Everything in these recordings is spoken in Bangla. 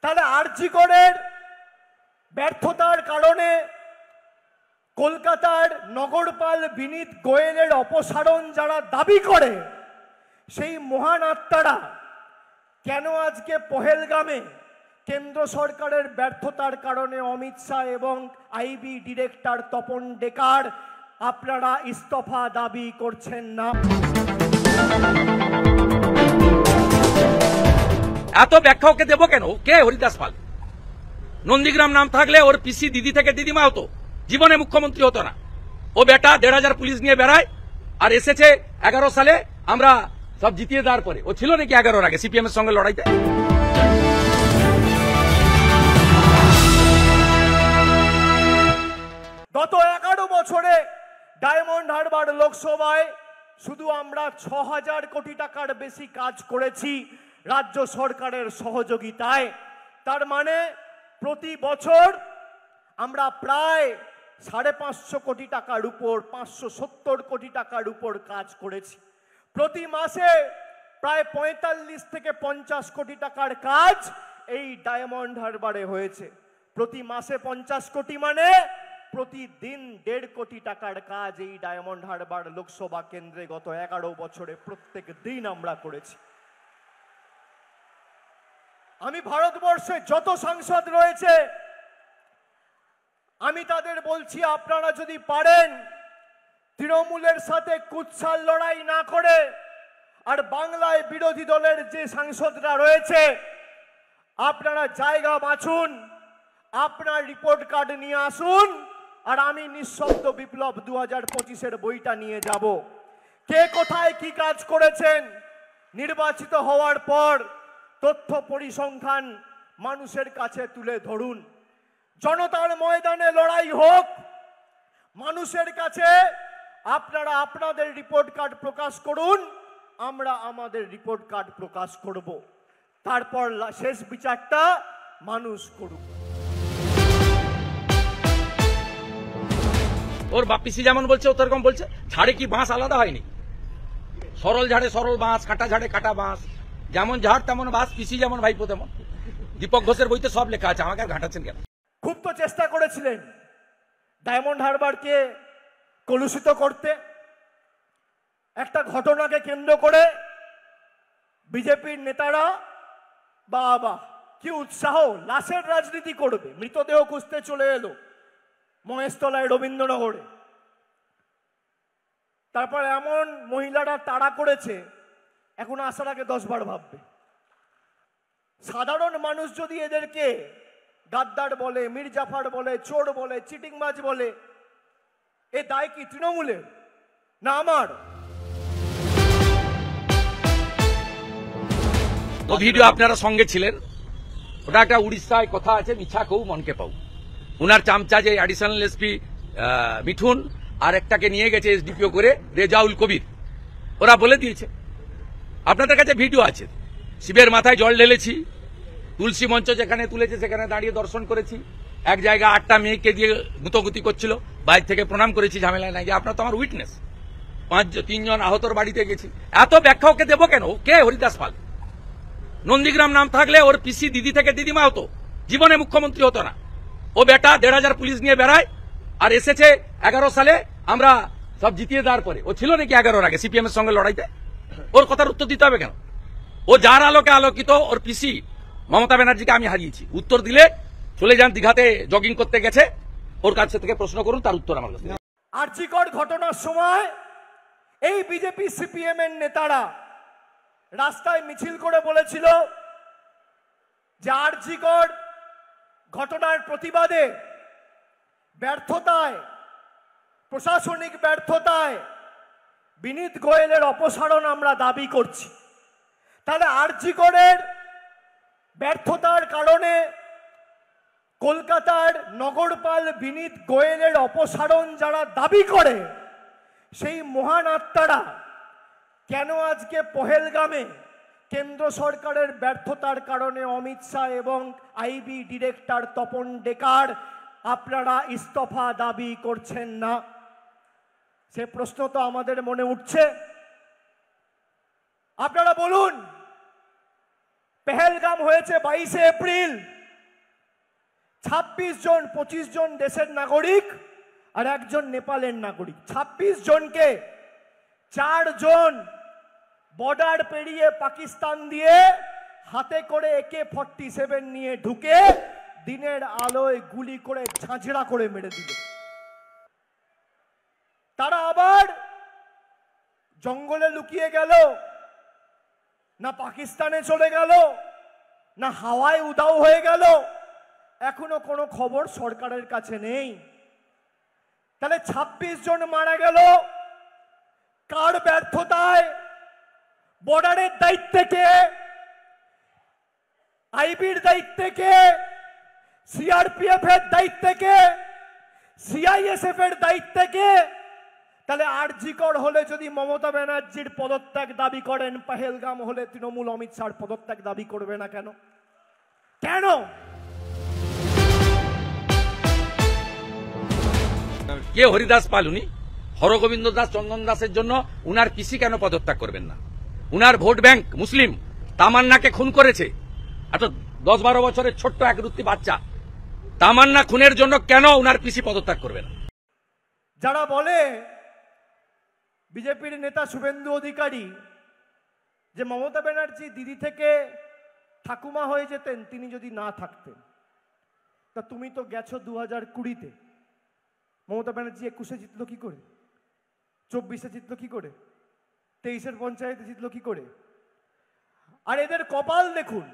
তাহলে আরজি করের ব্যর্থতার কারণে কলকাতার নগরপাল বিনীত গোয়েলের অপসারণ যারা দাবি করে, সেই মহান আত্মারা কেন আজকে পহেলগামে কেন্দ্র সরকারের ব্যর্থতার কারণে অমিত শাহ এবং আইবি ডিরেক্টর তপন ডেকার আপনারা ইস্তফা দাবি করছেন না? এত ব্যাখ্যা ওকে দেবো কেন? কে হরিদাস পাল? নন্দীগ্রাম নাম থাকলে ওর পিসি দিদি থেকে দিদিমা হতো, জীবনে মুখ্যমন্ত্রী হতো না। ও বেটা ১,৫০০ পুলিশ নিয়ে বেড়ায়, আর এসেছে 11 সালে আমরা সব জিতিয়ে দেওয়ার পরে। ও ছিল নাকি 11-র আগে সিপিএম এর সঙ্গে লড়াইতে? গত 11 বছরে ডায়মন্ড হারবার লোকসভায় শুধু আমরা ৬,০০০ কোটি টাকার বেশি কাজ করেছি রাজ্য সরকারের সহযোগিতায়। তার মানে প্রতি বছর আমরা প্রায় ৫৫০ কোটি টাকার উপর, ৫৭০ কোটি টাকার উপর কাজ করেছি। প্রতি মাসে প্রায় ৪৫ থেকে ৫০ কোটি টাকার কাজ এই ডায়মন্ড হারবারে হয়েছে। প্রতি মাসে ৫০ কোটি মানে প্রতিদিন ১.৫ কোটি টাকার কাজ এই ডায়মন্ড হারবার লোকসভা কেন্দ্রে গত 11 বছরে প্রত্যেক দিন আমরা করেছি। আমি ভারতবর্ষে যত সাংসদ রয়েছে আমি তাদের বলছি, আপনারা যদি পারেন তৃণমূলের সাথে কুৎসার লড়াই না করে, আর বাংলায় বিরোধী দলের যে সাংসদরা রয়েছে আপনারা জায়গা বাছুন, আপনার রিপোর্ট কার্ড নিয়ে আসুন, আর আমি নিঃশব্দ বিপ্লব 2025-এর বইটা নিয়ে যাব। কে কোথায় কি কাজ করেছেন নির্বাচিত হওয়ার পর তথ্য পরিসংখ্যান মানুষের কাছে তুলে ধরুন। জনতার ময়দানে লড়াই হোক, মানুষের কাছে আপনারা আপনাদের রিপোর্ট কার্ড প্রকাশ করুন, আমরা আমাদের রিপোর্ট কার্ড প্রকাশ করব। তারপর শেষ বিচারটা মানুষ করুক। ওর বাপিসি যেমন বলছে ও তেরকম বলছে। ঝাড়ে কি বাঁশ আলাদা হয়নি? সরল ঝাড়ে সরল বাঁশ, কাটা ঝাড়ে কাটা বাঁশ। যেমন ঝাড় তেমন বাঁশ, পিসি যেমন ভাইপো তেমন। দীপক ঘোষের বইতে সব লেখা আছে, আমাকে আর ঘাটাচ্ছেন কেন? খুব তো চেষ্টা করেছিলেন ডায়মন্ড হারবারকে কলুষিত করতে। একটা ঘটনাকে কেন্দ্র করে বিজেপির নেতারা বাবা কি উৎসাহ, লাশের রাজনীতি করবে। মৃতদেহ খুঁজতে চলে এলো মহেশতলায়, রবীন্দ্রনগরে। তারপর এমন মহিলারা তাড়া করেছে, এখন আসার আগে 10 বার ভাববে। সাধারণ মানুষ যদি এদেরকে গাদ্দার বলে, মির্জাফার বলে, চোর বলে, চিটিংবাজ বলে, এ দায় কি তৃণমূলের না আমার? ও ভিডিও আপনারা সঙ্গে ছিলেন, ওটা একটা উড়িষ্যায় কথা আছে, মিছা কৌ মনকে পাও। উনার চামচা যে অ্যাডিশনাল এসপি মিঠুন আর একটাকে নিয়ে গেছে এসডিপিও করে, রেজাউল কবির, ওরা বলে দিয়েছে। আপনাদের কাছে ভিডিও আছে। শিবের মাথায় জল ঢেলেছি, তুলসী মঞ্চ যেখানে তুলেছে সেখানে দাঁড়িয়ে দর্শন করেছি। এক জায়গায় 8টা মেয়েকে দিয়ে গুতগুতি করছিল, বাইর থেকে প্রণাম করেছি, ঝামেলায় নাই। আপনার তো আমার উইটনেস। 3 জন আহতর বাড়িতে গেছি। এত ব্যাখ্যা ওকে দেবো কেন? কে হরিদাস পাল? নন্দীগ্রাম নাম থাকলে ওর পিসি দিদি থেকে দিদিমা হতো, জীবনে মুখ্যমন্ত্রী হতো না। ও বেটা ১,৫০০ পুলিশ নিয়ে বেড়ায়, আর এসেছে 11 সালে আমরা সব জিতিয়ে দেওয়ার পরে। ও ছিল নাকি 11-র আগে সিপিএম এর সঙ্গে লড়াইতে? ওর কথার উত্তর দিতে হবে কেন? ও যার আলোকে আলোকিত, ওর পিসি মমতা ব্যানার্জিকে আমি হারিয়েছি। উত্তর দিলে চলে যান, দীঘাতে জগিং করতে গেছে, ওর কাছে থেকে প্রশ্ন করুন, তার উত্তর আমার কাছে। আরজিকর ঘটনার সময় এই বিজেপি সিপিএম এর নেতারা রাস্তায় মিছিল করে বলেছিল যে আরজিকর ঘটনার প্রতিবাদে, ব্যর্থতায়, প্রশাসনিক ব্যর্থতায় বিনীত গোয়েলের অপসারণ আমরা দাবি করছি। তাহলে আরজিকরের ব্যর্থতার কারণে কলকাতার নগরপাল বিনীত গোয়েলের অপসারণ যারা দাবি করে, সেই মহান আত্মারা কেন আজকে পহেলগামে কেন্দ্র সরকারের ব্যর্থতার কারণে অমিত শাহ এবং আইবি ডিরেক্টর তপন ডেকার আপনারা ইস্তফা দাবি করছেন না? সে প্রশ্ন তো আমাদের মনে উঠছে। আপনারা বলুন, পেহেলগাম হয়েছে 22শে এপ্রিল। 26 জন 25 জন দেশের নাগরিক আর একজন নেপালের নাগরিক, 26 জনকে 4 জন বর্ডার পেরিয়ে পাকিস্তান দিয়ে হাতে করে AK-47 নিয়ে ঢুকে দিনের আলোয় গুলি করে ঝাঁঝরা করে মেরে দিল। তারা আবার জঙ্গলে লুকিয়ে গেল, না পাকিস্তানে চলে গেল, না হাওয়ায় উধাও হয়ে গেল, এখনো কোনো খবর সরকারের কাছে নেই। তাহলে 26 জন মারা গেল কার ব্যর্থতায়? বর্ডারের দায়িত্বে কে? আইবির দায়িত্বে কে? সিআরপিএফ এর দায়িত্বে কে? সিআইএসএফ এর দায়িত্বে কে? তাহলে আরজিকর হলে যদি মমতা ব্যানার্জির পদত্যাগ দাবি করেন, পহেলগাম হলে তৃণমূল অমিত শাহর পদত্যাগ দাবি করবে না কেন? কেন? কে হরিদাস পাল? উনি হরগোবিন্দ দাস চন্দন দাসের জন্য উনার পিসি কেন পদত্যাগ করবেন না? উনার ভোট ব্যাংক মুসলিম, তামান্নাকে খুন করেছে। আচ্ছা 10-12 বছরের ছোট্ট এক রুত্তি বাচ্চা, তামান্না খুনের জন্য কেন উনার পিসি পদত্যাগ করবে না? যারা বলে বিজেপির নেতা শুভেন্দু অধিকারী যে মমতা ব্যানার্জি দিদি থেকে ঠাকুমা হয়ে যেতেন তিনি যদি না থাকতেন, তা তুমি তো গেছো 2020-তে। মমতা ব্যানার্জি 21-এ জিতলো কি করে? 24-এ জিতলো কি করে? 23-এর পঞ্চায়েতে জিতলো কি করে? আর এদের কপাল দেখুন,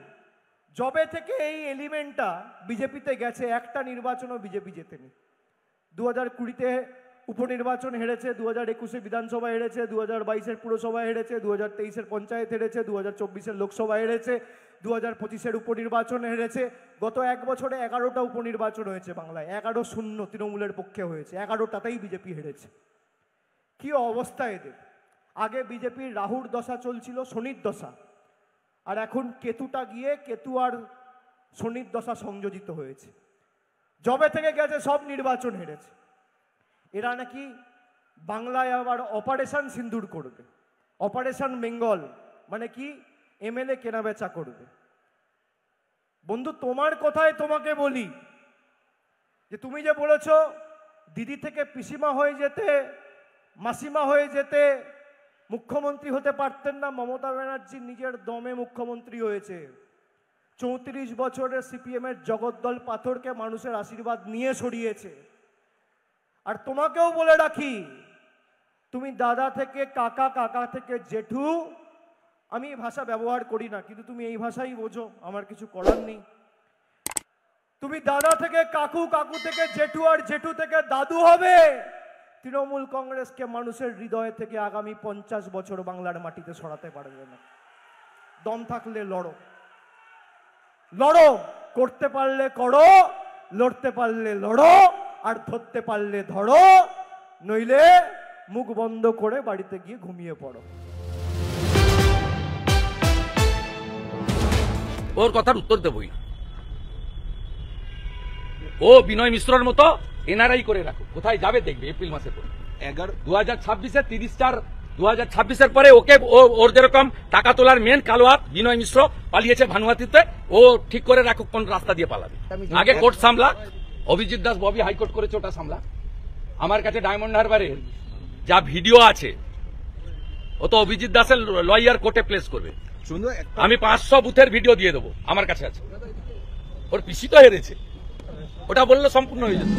জবে থেকে এই এলিমেন্টটা বিজেপিতে গেছে, একটা নির্বাচনও বিজেপি জেতেনি। 2020-তে উপনির্বাচন হেরেছে, 2021-এ বিধানসভা হেরেছে, 2022-এর পুরসভা হেরেছে, 2023-এর পঞ্চায়েত হেরেছে, 2024-এর লোকসভা হেরেছে, 2025-এর উপনির্বাচন হেরেছে। গত 1 বছরে 11টা উপনির্বাচন হয়েছে বাংলায়, 11-0 তৃণমূলের পক্ষে হয়েছে, 11টাতেই বিজেপি হেরেছে। কি অবস্থা এদের! আগে বিজেপির রাহুর দশা চলছিল, শনির দশা, আর এখন কেতুটা গিয়ে কেতু আর শনির দশা সংযোজিত হয়েছে। জবে থেকে গেছে সব নির্বাচন হেরেছে। এরা নাকি বাংলায় আবার অপারেশন সিন্দুর করবে, অপারেশন বেঙ্গল, মানে কি এমএলএ কেনাবেচা করবে। বন্ধু, তোমার কথায় তোমাকে বলি যে তুমি যে বলেছো দিদি থেকে পিসিমা হয়ে যেতে, মাসিমা হয়ে যেতে, মুখ্যমন্ত্রী হতে পারতেন না। মমতা ব্যানার্জি নিজের দমে মুখ্যমন্ত্রী হয়েছে। 34 বছরের সিপিএম এর জগদ্দল পাথরকে মানুষের আশীর্বাদ নিয়ে সরিয়েছে। আর তোমাকেও বলে রাখি, তুমি দাদা থেকে কাকা, কাকা থেকে জেঠু, আমি এই ভাষা ব্যবহার করি না, কিন্তু তুমি এই ভাষাই বোঝো, আমার কিছু করার নেই। তুমি দাদা থেকে কাকু, কাকু থেকে জেঠু, আর জেঠু থেকে দাদু হবে। তৃণমূল কংগ্রেসকে মানুষের হৃদয় থেকে আগামী 50 বছর বাংলার মাটিতে সরাতে পারবে না। দম থাকলে লড়ো, লড়ো, করতে পারলে করো, লড়তে পারলে লড়ো, আর ধরতে পারলে ধরো, নইলে মুখ বন্ধ করে বাড়িতে গিয়ে ঘুমিয়ে পড়ো। ওর কথার উত্তর দেবই না। ও বিনয় মিশ্রর মতো এনআরআই করে রাখো, কোথায় যাবে দেখবে এপ্রিল মাসের পর। 2026-এ 30 2026-এর পরে ওকে ওর যেরকম টাকা তোলার মেন কালো হাত বিনয় মিশ্র পালিয়েছে ভানুয়াতিতে, ও ঠিক করে রাখুক কোন রাস্তা দিয়ে পালাবে। আগে কোর্ট সামলা, অভিজিৎ দাস ববি হাইকোর্ট করেছে, ওটা সামলা। আমার কাছে ডায়মন্ড হারবারের যা ভিডিও আছে, ও তো অভিজিৎ দাসের লয়ার কোর্টে প্লেস করবে। আমি 500 বুথের ভিডিও দিয়ে দেবো, আমার কাছে আছে। ওর পিসি তো হেরেছে, ওটা বললে সম্পূর্ণ হয়ে যাবে।